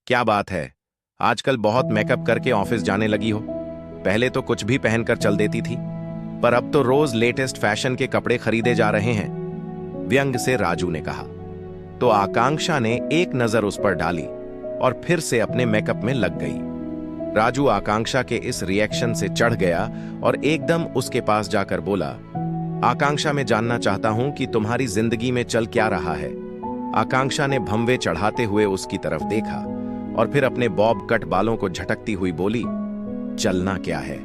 क्या बात है, आजकल बहुत मेकअप करके ऑफिस जाने लगी हो। पहले तो कुछ भी पहनकर चल देती थी, पर अब तो रोज लेटेस्ट फैशन के कपड़े खरीदे जा रहे हैं, व्यंग से राजू ने कहा। तो आकांक्षा ने एक नजर उस पर डाली और फिर से अपने मेकअप में लग गई। राजू आकांक्षा के इस रिएक्शन से चढ़ गया और एकदम उसके पास जाकर बोला, आकांक्षा, मैं जानना चाहता हूं कि तुम्हारी जिंदगी में चल क्या रहा है। आकांक्षा ने भंवे चढ़ाते हुए उसकी तरफ देखा और फिर अपने बॉब कट बालों को झटकती हुई बोली, चलना क्या है,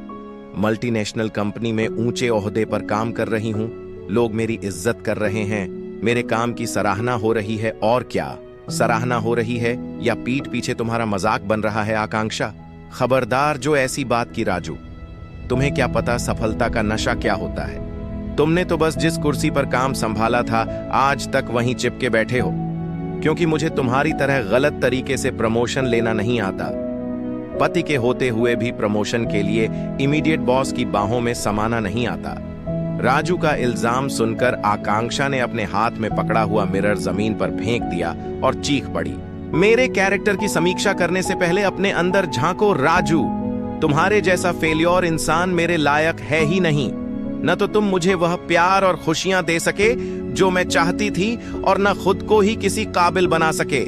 मल्टीनेशनल कंपनी में ऊंचे ओहदे पर काम कर रही हूं, लोग मेरी इज्जत कर रहे हैं, मेरे काम की सराहना हो रही है। और क्या सराहना हो रही है या पीठ पीछे तुम्हारा मजाक बन रहा है? आकांक्षा, खबरदार जो ऐसी बात की राजू, तुम्हें क्या पता सफलता का नशा क्या होता है। तुमने तो बस जिस कुर्सी पर काम संभाला था आज तक वहीं चिपके बैठे हो, क्योंकि मुझे तुम्हारी तरह गलत तरीके से प्रमोशन लेना नहीं आता। पति के होते हुए भी प्रमोशन के लिए इमीडिएट बॉस की बाहों में समाना नहीं आता। राजू का इल्जाम सुनकर आकांक्षा ने अपने हाथ में पकड़ा हुआ मिरर जमीन पर फेंक दिया और चीख पड़ी, मेरे कैरेक्टर की समीक्षा करने से पहले अपने अंदर झांको राजू, तुम्हारे जैसा फेल्योर इंसान मेरे लायक है ही नहीं। न तो तुम मुझे वह प्यार और खुशियां दे सके जो मैं चाहती थी और न खुद को ही किसी काबिल बना सके।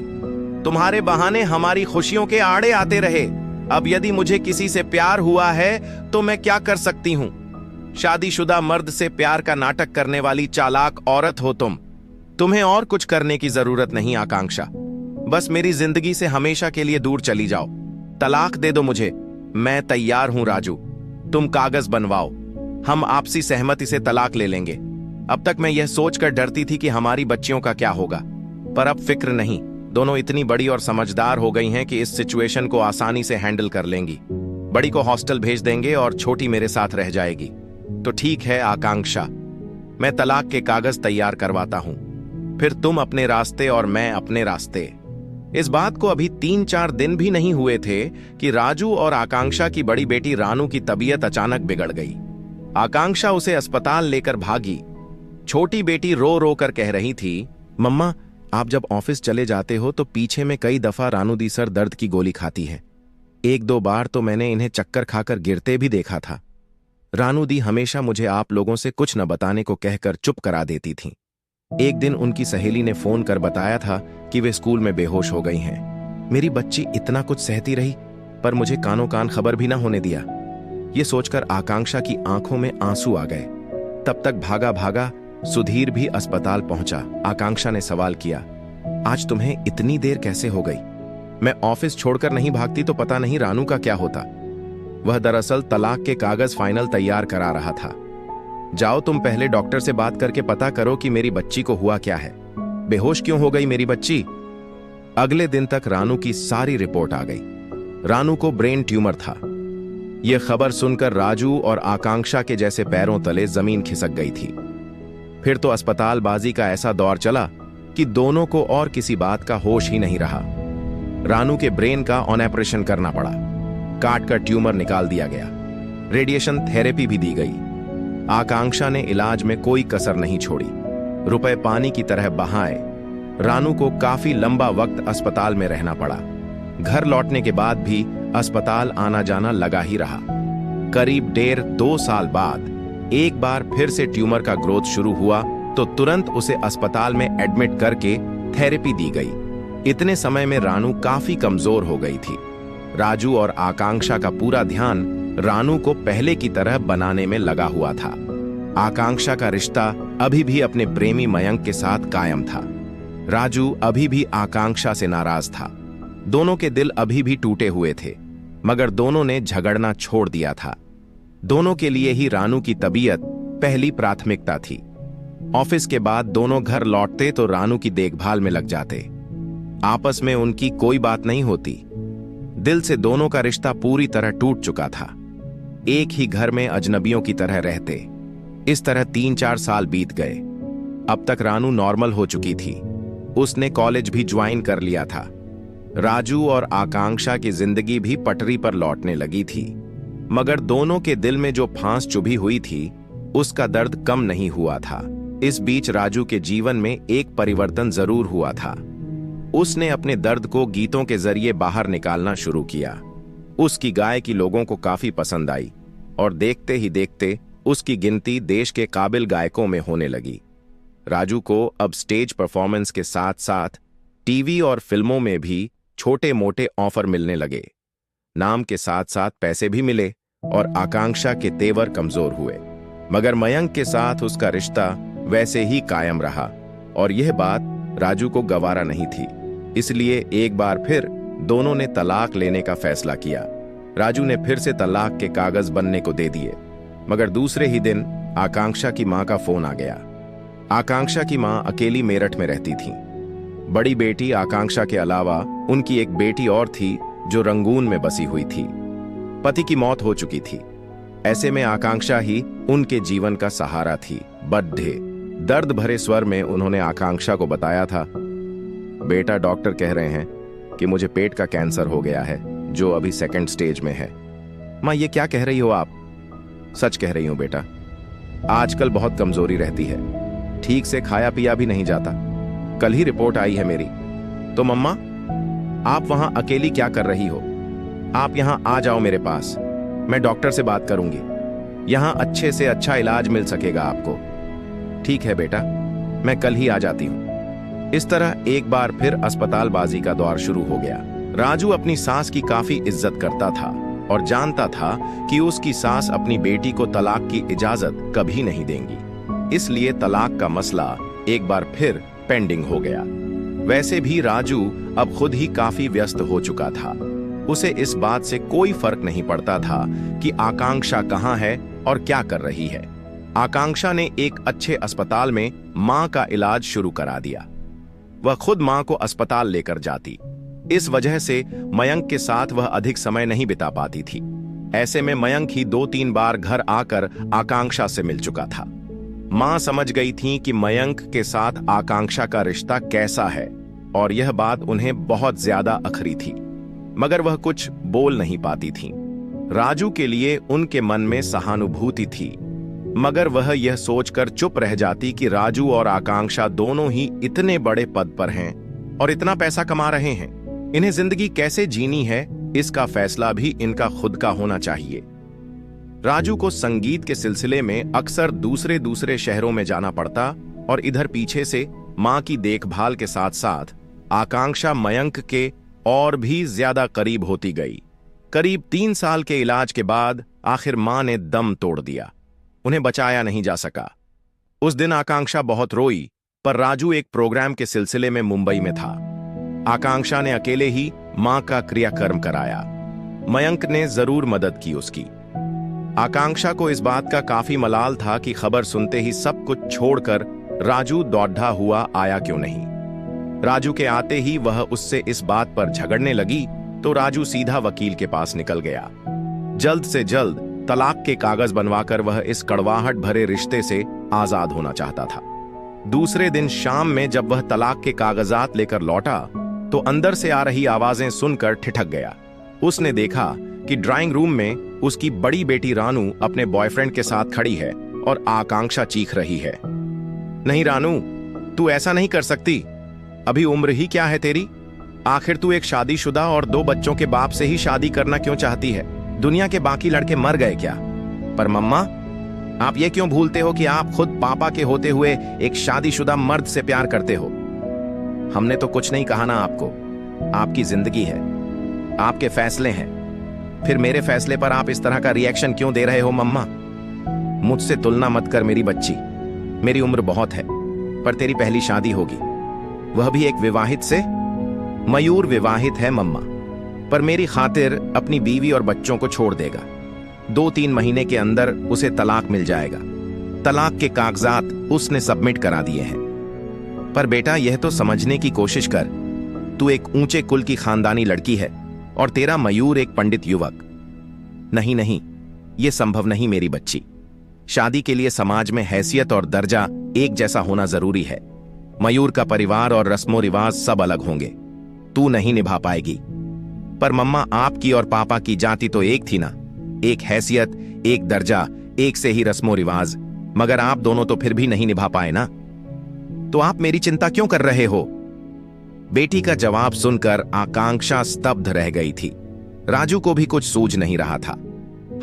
तुम्हारे बहाने हमारी खुशियों के आड़े आते रहे। अब यदि मुझे किसी से प्यार हुआ है तो मैं क्या कर सकती हूं? शादीशुदा मर्द से प्यार का नाटक करने वाली चालाक औरत हो तुम। तुम्हें और कुछ करने की जरूरत नहीं आकांक्षा, बस मेरी जिंदगी से हमेशा के लिए दूर चली जाओ। तलाक दे दो मुझे, मैं तैयार हूं राजू, तुम कागज बनवाओ, हम आपसी सहमति से तलाक ले लेंगे। अब तक मैं यह सोचकर डरती थी कि हमारी बच्चियों का क्या होगा, पर अब फिक्र नहीं, दोनों इतनी बड़ी और समझदार हो गई हैं कि इस सिचुएशन को आसानी से हैंडल कर लेंगी। बड़ी को हॉस्टल भेज देंगे और छोटी मेरे साथ रह जाएगी। तो ठीक है आकांक्षा, मैं तलाक के कागज तैयार करवाता हूं, फिर तुम अपने रास्ते और मैं अपने रास्ते। इस बात को अभी 3-4 दिन भी नहीं हुए थे कि राजू और आकांक्षा की बड़ी बेटी रानू की तबीयत अचानक बिगड़ गई। आकांक्षा उसे अस्पताल लेकर भागी। छोटी बेटी रो रो कर कह रही थी, मम्मा, आप जब ऑफिस चले जाते हो तो पीछे में कई दफा रानू दी सर दर्द की गोली खाती है। 1-2 बार तो मैंने इन्हें चक्कर खाकर गिरते भी देखा था। रानू दी हमेशा मुझे आप लोगों से कुछ न बताने को कहकर चुप करा देती थी। एक दिन उनकी सहेली ने फोन कर बताया था कि वे स्कूल में बेहोश हो गई हैं। मेरी बच्ची इतना कुछ सहती रही, पर मुझे कानों कान खबर भी ना होने दिया। ये सोचकर आकांक्षा की आंखों में आंसू आ गए। तब तक भागा भागा सुधीर भी अस्पताल पहुंचा। आकांक्षा ने सवाल किया, आज तुम्हें इतनी देर कैसे हो गई? मैं ऑफिस छोड़कर नहीं भागती तो पता नहीं रानू का क्या होता। वह दरअसल तलाक के कागज फाइनल तैयार करा रहा था। जाओ तुम पहले डॉक्टर से बात करके पता करो कि मेरी बच्ची को हुआ क्या है, बेहोश क्यों हो गई मेरी बच्ची। अगले दिन तक रानू की सारी रिपोर्ट आ गई। रानू को ब्रेन ट्यूमर था। यह खबर सुनकर राजू और आकांक्षा के जैसे पैरों तले जमीन खिसक गई थी। फिर तो अस्पतालबाजी का ऐसा दौर चला कि दोनों को और किसी बात का होश ही नहीं रहा। रानू के ब्रेन का ऑपरेशन करना पड़ा, काट कर ट्यूमर निकाल दिया गया, रेडिएशन थेरेपी भी दी गई। आकांक्षा ने इलाज में कोई कसर नहीं छोड़ी, रुपए पानी की तरह बहाए। रानू को काफी लंबा वक्त अस्पताल में रहना पड़ा। घर लौटने के बाद भी अस्पताल आना जाना लगा ही रहा। करीब 1.5-2 साल बाद एक बार फिर से ट्यूमर का ग्रोथ शुरू हुआ तो तुरंत उसे अस्पताल में एडमिट करके थेरेपी दी गई। इतने समय में रानू काफी कमजोर हो गई थी। राजू और आकांक्षा का पूरा ध्यान रानू को पहले की तरह बनाने में लगा हुआ था। आकांक्षा का रिश्ता अभी भी अपने प्रेमी मयंक के साथ कायम था। राजू अभी भी आकांक्षा से नाराज था। दोनों के दिल अभी भी टूटे हुए थे, मगर दोनों ने झगड़ना छोड़ दिया था। दोनों के लिए ही रानू की तबीयत पहली प्राथमिकता थी। ऑफिस के बाद दोनों घर लौटते तो रानू की देखभाल में लग जाते। आपस में उनकी कोई बात नहीं होती। दिल से दोनों का रिश्ता पूरी तरह टूट चुका था। एक ही घर में अजनबियों की तरह रहते। इस तरह 3-4 साल बीत गए। अब तक रानू नॉर्मल हो चुकी थी। उसने कॉलेज भी ज्वाइन कर लिया था। राजू और आकांक्षा की जिंदगी भी पटरी पर लौटने लगी थी, मगर दोनों के दिल में जो फांस चुभी हुई थी उसका दर्द कम नहीं हुआ था। इस बीच राजू के जीवन में एक परिवर्तन जरूर हुआ था। उसने अपने दर्द को गीतों के जरिए बाहर निकालना शुरू किया। उसकी गाय की लोगों को काफी पसंद आई और देखते ही देखते उसकी गिनती देश के काबिल गायकों में होने लगी। राजू को अब स्टेज परफॉर्मेंस के साथ साथ टीवी और फिल्मों में भी छोटे मोटे ऑफर मिलने लगे। नाम के साथ साथ पैसे भी मिले और आकांक्षा के तेवर कमजोर हुए, मगर मयंक के साथ उसका रिश्ता वैसे ही कायम रहा और यह बात राजू को गवारा नहीं थी। इसलिए एक बार फिर दोनों ने तलाक लेने का फैसला किया। राजू ने फिर से तलाक के कागज बनने को दे दिए, मगर दूसरे ही दिन आकांक्षा की मां का फोन आ गया। आकांक्षा की मां अकेली मेरठ में रहती थी। बड़ी बेटी आकांक्षा के अलावा उनकी एक बेटी और थी जो रंगून में बसी हुई थी। पति की मौत हो चुकी थी। ऐसे में आकांक्षा ही उनके जीवन का सहारा थी। बड्ढे दर्द भरे स्वर में उन्होंने आकांक्षा को बताया था, बेटा डॉक्टर कह रहे हैं कि मुझे पेट का कैंसर हो गया है जो अभी सेकंड स्टेज में है। मां ये क्या कह रही हो आप? सच कह रही हूं बेटा, आजकल बहुत कमजोरी रहती है, ठीक से खाया पिया भी नहीं जाता। कल ही रिपोर्ट आई है मेरी। तो मम्मा आप वहां अकेली क्या कर रही हो? आप यहां आ जाओ मेरे पास, मैं डॉक्टर से बात करूंगी। यहां अच्छे से अच्छा इलाज मिल सकेगा आपको। ठीक है बेटा, मैं कल ही आ जाती हूं। इस तरह एक बार फिर अस्पतालबाजी का दौर शुरू हो गया। राजू अपनी सास की काफी इज्जत करता था और जानता था कि उसकी सास अपनी बेटी को तलाक की इजाजत कभी नहीं देंगी। इसलिए तलाक का मसला एक बार फिर पेंडिंग हो गया। वैसे भी राजू अब खुद ही काफी व्यस्त हो चुका था। उसे इस बात से कोई फर्क नहीं पड़ता था कि आकांक्षा कहां है और क्या कर रही है। आकांक्षा ने एक अच्छे अस्पताल में मां का इलाज शुरू करा दिया। वह खुद मां को अस्पताल लेकर जाती। इस वजह से मयंक के साथ वह अधिक समय नहीं बिता पाती थी। ऐसे में मयंक ही 2-3 बार घर आकर आकांक्षा से मिल चुका था। मां समझ गई थी कि मयंक के साथ आकांक्षा का रिश्ता कैसा है और यह बात उन्हें बहुत ज्यादा अखरी थी, मगर वह कुछ बोल नहीं पाती थी। राजू के लिए उनके मन में सहानुभूति थी, मगर वह यह सोचकर चुप रह जाती कि राजू और आकांक्षा दोनों ही इतने बड़े पद पर हैं और इतना पैसा कमा रहे हैं। इन्हें जिंदगी कैसे जीनी है इसका फैसला भी इनका खुद का होना चाहिए। राजू को संगीत के सिलसिले में अक्सर दूसरे शहरों में जाना पड़ता और इधर पीछे से मां की देखभाल के साथ साथ आकांक्षा मयंक के और भी ज्यादा करीब होती गई। करीब 3 साल के इलाज के बाद आखिर मां ने दम तोड़ दिया। उन्हें बचाया नहीं जा सका। उस दिन आकांक्षा बहुत रोई, पर राजू एक प्रोग्राम के सिलसिले में मुंबई में था। आकांक्षा ने अकेले ही मां का क्रियाकर्म कराया। मयंक ने जरूर मदद की उसकी। आकांक्षा को इस बात का काफी मलाल था कि खबर सुनते ही सब कुछ छोड़कर राजू दौड़ा हुआ आया क्यों नहीं। राजू के आते ही वह उससे इस बात पर झगड़ने लगी तो राजू सीधा वकील के पास निकल गया। जल्द से जल्द तलाक के कागज बनवाकर वह इस कड़वाहट भरे रिश्ते से आजाद होना चाहता था। दूसरे दिन शाम में जब वह तलाक के कागजात लेकर लौटा तो अंदर से आ रही आवाजें सुनकर ठिठक गया। उसने देखा कि ड्राइंग रूम में उसकी बड़ी बेटी रानू अपने बॉयफ्रेंड के साथ खड़ी है और आकांक्षा चीख रही है, नहीं रानू, तू ऐसा नहीं कर सकती। अभी उम्र ही क्या है तेरी? आखिर तू एक शादीशुदा और 2 बच्चों के बाप से ही शादी करना क्यों चाहती है? दुनिया के बाकी लड़के मर गए क्या? पर मम्मा, आप ये क्यों भूलते हो कि आप खुद पापा के होते हुए एक शादीशुदा मर्द से प्यार करते हो? हमने तो कुछ नहीं कहा ना आपको। आपकी जिंदगी है, आपके फैसले हैं। फिर मेरे फैसले पर आप इस तरह का रिएक्शन क्यों दे रहे हो मम्मा? मुझसे तुलना मत कर मेरी बच्ची। मेरी उम्र बहुत है, पर तेरी पहली शादी होगी, वह भी एक विवाहित से। मयूर विवाहित है मम्मा, पर मेरी खातिर अपनी बीवी और बच्चों को छोड़ देगा। 2-3 महीने के अंदर उसे तलाक मिल जाएगा। तलाक के कागजात उसने सबमिट करा दिए हैं। पर बेटा, यह तो समझने की कोशिश कर, तू एक ऊंचे कुल की खानदानी लड़की है और तेरा मयूर एक पंडित युवक। नहीं नहीं, यह संभव नहीं मेरी बच्ची। शादी के लिए समाज में हैसियत और दर्जा एक जैसा होना जरूरी है। मयूर का परिवार और रस्मों रिवाज सब अलग होंगे, तू नहीं निभा पाएगी। पर मम्मा, आपकी और पापा की जाति तो एक थी ना, एक हैसियत, एक दर्जा, एक से ही रस्मों रिवाज, मगर आप दोनों तो फिर भी नहीं निभा पाए ना। तो आप मेरी चिंता क्यों कर रहे हो? बेटी का जवाब सुनकर आकांक्षा स्तब्ध रह गई थी। राजू को भी कुछ सूझ नहीं रहा था।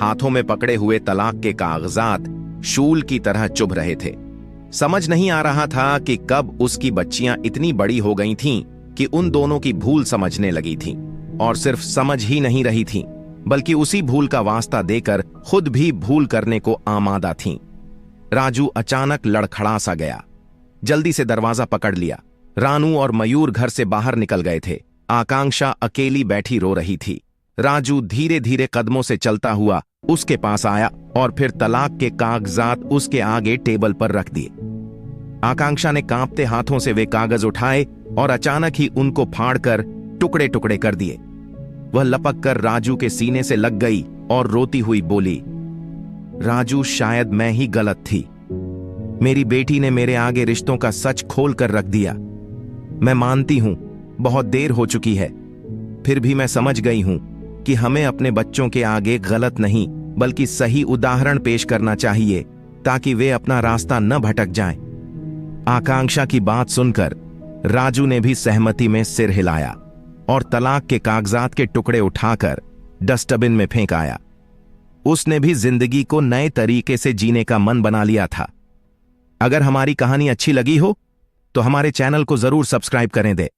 हाथों में पकड़े हुए तलाक के कागजात शूल की तरह चुभ रहे थे। समझ नहीं आ रहा था कि कब उसकी बच्चियां इतनी बड़ी हो गई थीं कि उन दोनों की भूल समझने लगी थीं, और सिर्फ समझ ही नहीं रही थीं, बल्कि उसी भूल का वास्ता देकर खुद भी भूल करने को आमादा थीं। राजू अचानक लड़खड़ा सा गया। जल्दी से दरवाजा पकड़ लिया। रानू और मयूर घर से बाहर निकल गए थे। आकांक्षा अकेली बैठी रो रही थी। राजू धीरे धीरे कदमों से चलता हुआ उसके पास आया और फिर तलाक के कागजात उसके आगे टेबल पर रख दिए। आकांक्षा ने कांपते हाथों से वे कागज उठाए और अचानक ही उनको फाड़कर टुकड़े टुकड़े कर दिए। वह लपक कर राजू के सीने से लग गई और रोती हुई बोली, राजू, शायद मैं ही गलत थी। मेरी बेटी ने मेरे आगे रिश्तों का सच खोल कर रख दिया। मैं मानती हूं बहुत देर हो चुकी है, फिर भी मैं समझ गई हूं कि हमें अपने बच्चों के आगे गलत नहीं बल्कि सही उदाहरण पेश करना चाहिए ताकि वे अपना रास्ता न भटक जाएं। आकांक्षा की बात सुनकर राजू ने भी सहमति में सिर हिलाया और तलाक के कागजात के टुकड़े उठाकर डस्टबिन में फेंक आया। उसने भी जिंदगी को नए तरीके से जीने का मन बना लिया था। अगर हमारी कहानी अच्छी लगी हो तो हमारे चैनल को जरूर सब्सक्राइब करें दे।